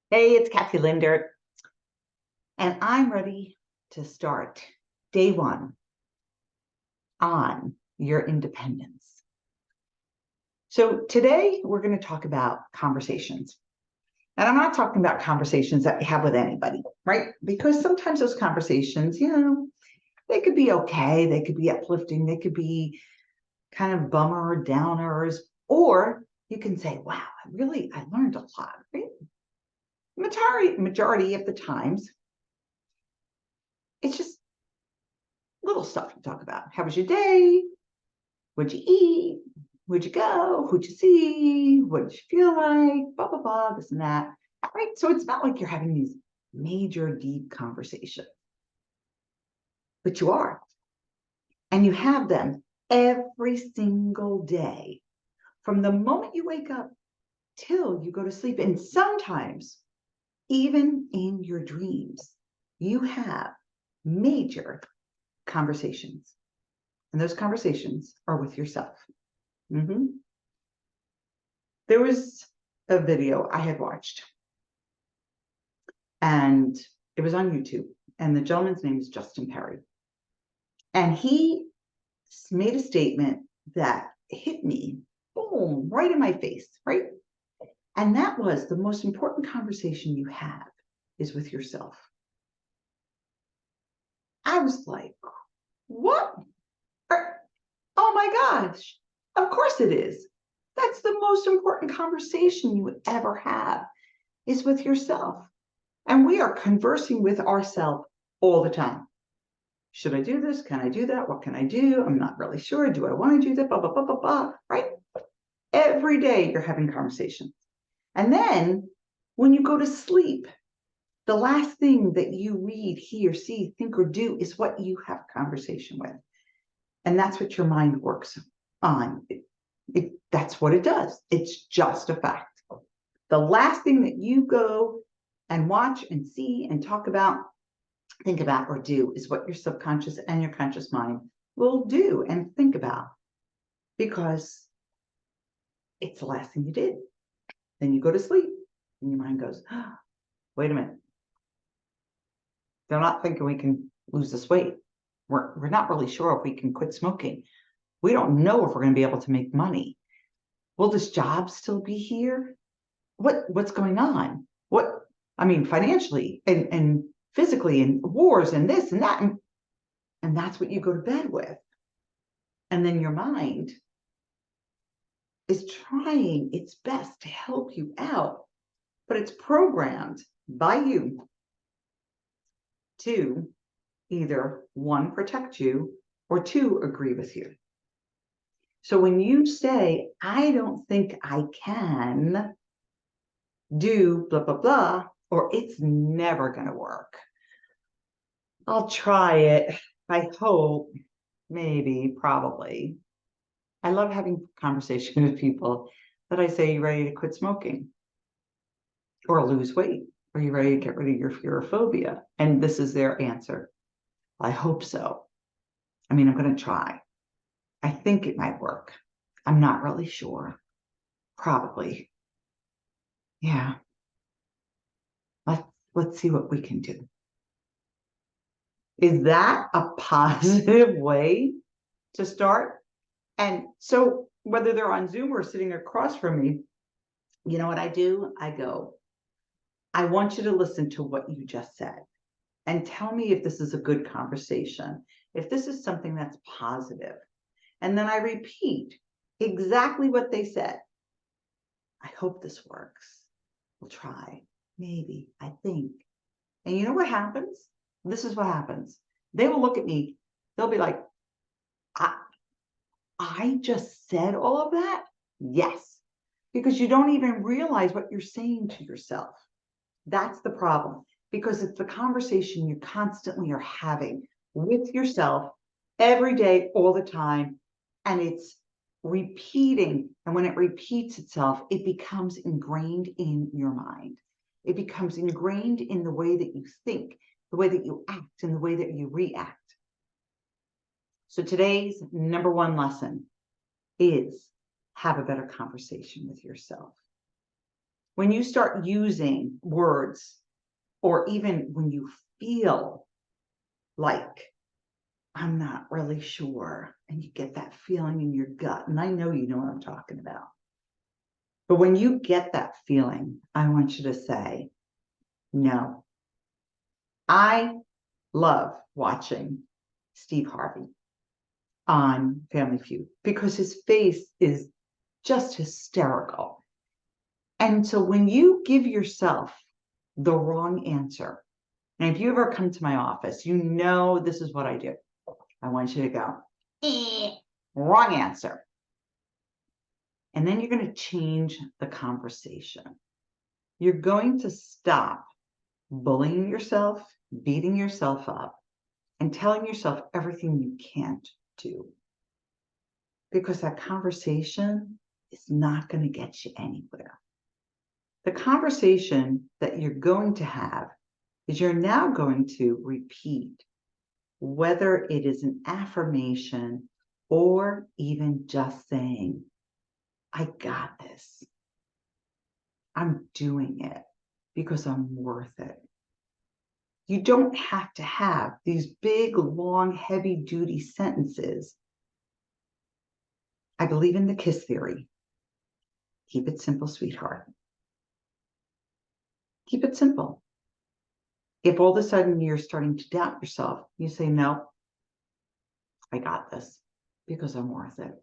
Hey, it's Kathy Lindert, and I'm ready to start day one on your independence. So today we're going to talk about conversations. And I'm not talking about conversations that you have with anybody, right? Because sometimes those conversations, they could be okay, they could be uplifting, they could be kind of bummer downers, or you can say, wow, I learned a lot, right? Majority of the times, it's just little stuff to talk about. How was your day? What'd you eat? Where'd you go? Who'd you see? What did you feel like? Blah, blah, blah, this and that. Right? So it's not like you're having these major, deep conversations, but you are. And you have them every single day from the moment you wake up till you go to sleep. And sometimes, even in your dreams, you have major conversations. And those conversations are with yourself. There was a video I had watched, and it was on YouTube, and the gentleman's name is Justin Perry. And he made a statement that hit me, boom, right in my face, right? And that was the most important conversation you have is with yourself. I was like, what? Oh my gosh, of course it is. That's the most important conversation you would ever have is with yourself. And we are conversing with ourselves all the time. Should I do this? Can I do that? What can I do? I'm not really sure. Do I want to do that? Blah, blah, blah, blah, blah, right? Every day you're having conversations. And then when you go to sleep, the last thing that you read, hear, see, think, or do is what you have conversation with. And that's what your mind works on. That's what it does. It's just a fact. The last thing that you go and watch and see and talk about, think about, or do is what your subconscious and your conscious mind will do and think about, because it's the last thing you did. Then you go to sleep and your mind goes, oh, wait a minute. They're not thinking we can lose this weight. We're not really sure if we can quit smoking. We don't know if we're going to be able to make money. Will this job still be here? What's going on? Financially and physically, and wars and this and that. And that's what you go to bed with. And then your mind is trying its best to help you out, but it's programmed by you to either one, protect you, or two, agree with you. So when you say, I don't think I can do blah, blah, blah, or it's never going to work. I'll try it. I hope, maybe, probably. I love having conversation with people that I say, you ready to quit smoking or lose weight? Are you ready to get rid of your fear or phobia? And this is their answer. I hope so. I'm going to try. I think it might work. I'm not really sure. Probably. Yeah. Let's see what we can do. Is that a positive way to start? And so whether they're on Zoom or sitting across from me, you know what I do? I go, I want you to listen to what you just said and tell me if this is a good conversation, if this is something that's positive. And then I repeat exactly what they said. I hope this works. We'll try. Maybe. I think. And you know what happens? This is what happens. They will look at me. They'll be like, I just said all of that? Yes. Because you don't even realize what you're saying to yourself. That's the problem. Because it's the conversation you constantly are having with yourself every day, all the time. And it's repeating. And when it repeats itself, it becomes ingrained in your mind. It becomes ingrained in the way that you think, the way that you act, and the way that you react. So today's number one lesson is have a better conversation with yourself. when you start using words, or even when you feel like, I'm not really sure, and you get that feeling in your gut, and I know you know what I'm talking about. But when you get that feeling, I want you to say, no. I love watching Steve Harvey on Family Feud because his face is just hysterical. And so when you give yourself the wrong answer, and if you ever come to my office, you know this is what I do. I want you to go, wrong answer. And then you're going to change the conversation. You're going to stop bullying yourself, beating yourself up, and telling yourself everything you can't do. Because that conversation is not going to get you anywhere. The conversation that you're going to have is you're now going to repeat, whether it is an affirmation or even just saying, I got this. I'm doing it because I'm worth it. You don't have to have these big, long, heavy-duty sentences. I believe in the KISS theory. Keep it simple, sweetheart. Keep it simple. If all of a sudden you're starting to doubt yourself, you say, no, I got this because I'm worth it.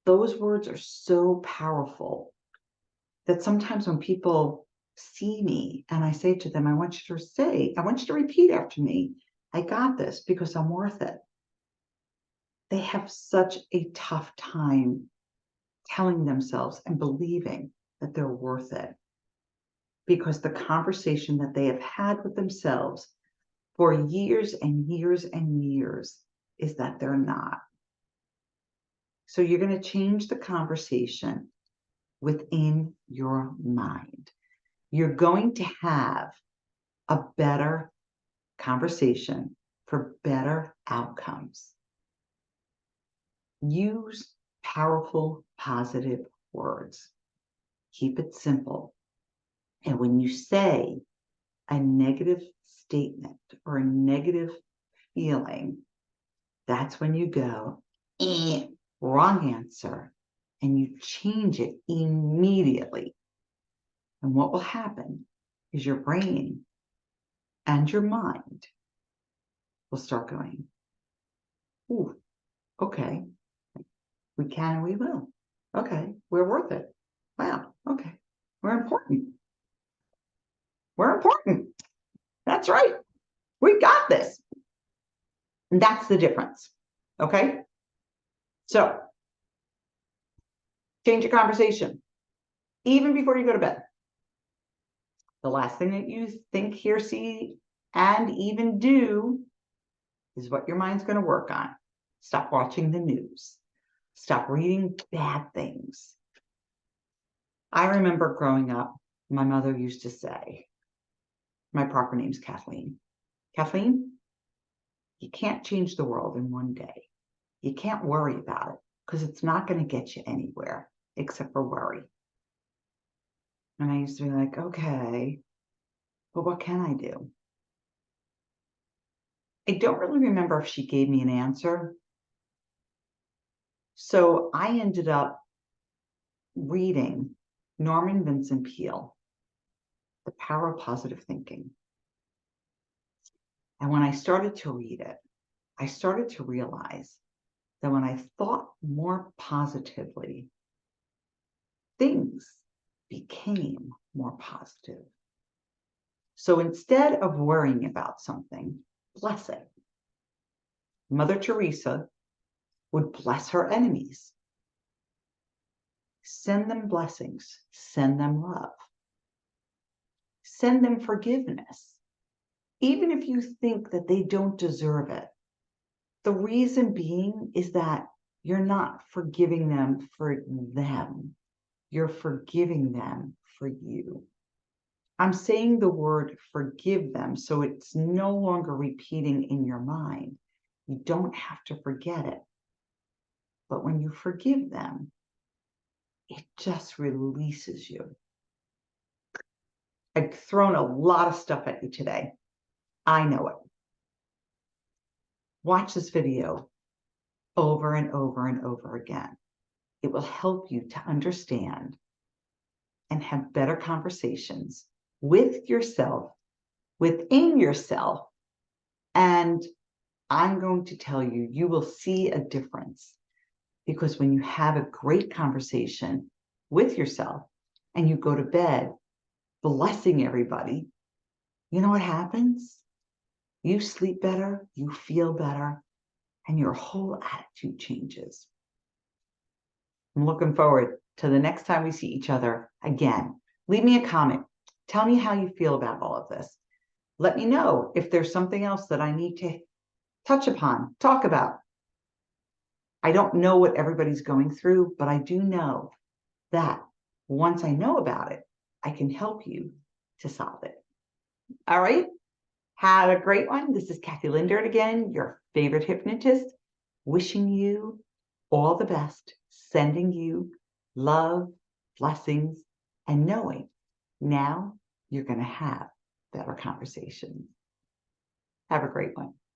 Those words are so powerful that sometimes when people see me and I say to them, I want you to repeat after me, I got this because I'm worth it. They have such a tough time telling themselves and believing that they're worth it, because the conversation that they have had with themselves for years and years and years is that they're not. So you're going to change the conversation within your mind. You're going to have a better conversation for better outcomes. Use powerful, positive words. Keep it simple. And when you say a negative statement or a negative feeling, that's when you go, wrong answer, and you change it immediately. And what will happen is your brain and your mind will start going, ooh, okay, we can and we will. Okay, we're worth it. Wow, okay, we're important. We're important. That's right. We got this. And that's the difference. Okay? So, change your conversation. Even before you go to bed. The last thing that you think, hear, see, and even do is what your mind's going to work on. Stop watching the news. Stop reading bad things. I remember growing up, my mother used to say, my proper name's Kathleen. Kathleen, you can't change the world in one day. You can't worry about it because it's not going to get you anywhere except for worry. And I used to be like, okay, but what can I do? I don't really remember if she gave me an answer. So I ended up reading Norman Vincent Peale, The Power of Positive Thinking. And when I started to read it, I started to realize that when I thought more positively, things became more positive. So instead of worrying about something, bless it. Mother Teresa would bless her enemies. Send them blessings. Send them love. Send them forgiveness. Even if you think that they don't deserve it. The reason being is that you're not forgiving them for them. You're forgiving them for you. I'm saying the word forgive them so it's no longer repeating in your mind. You don't have to forget it. But when you forgive them, it just releases you. I've thrown a lot of stuff at you today. I know it. Watch this video over and over and over again. It will help you to understand and have better conversations with yourself, within yourself. And I'm going to tell you, you will see a difference, because when you have a great conversation with yourself and you go to bed blessing everybody, you know what happens? You sleep better, you feel better, and your whole attitude changes. I'm looking forward to the next time we see each other again. Leave me a comment. Tell me how you feel about all of this. Let me know if there's something else that I need to touch upon, talk about. I don't know what everybody's going through, but I do know that once I know about it, I can help you to solve it. All right? Have a great one. This is Kathy Lindert again, your favorite hypnotist, wishing you all the best, sending you love, blessings, and knowing now you're going to have better conversations. Have a great one.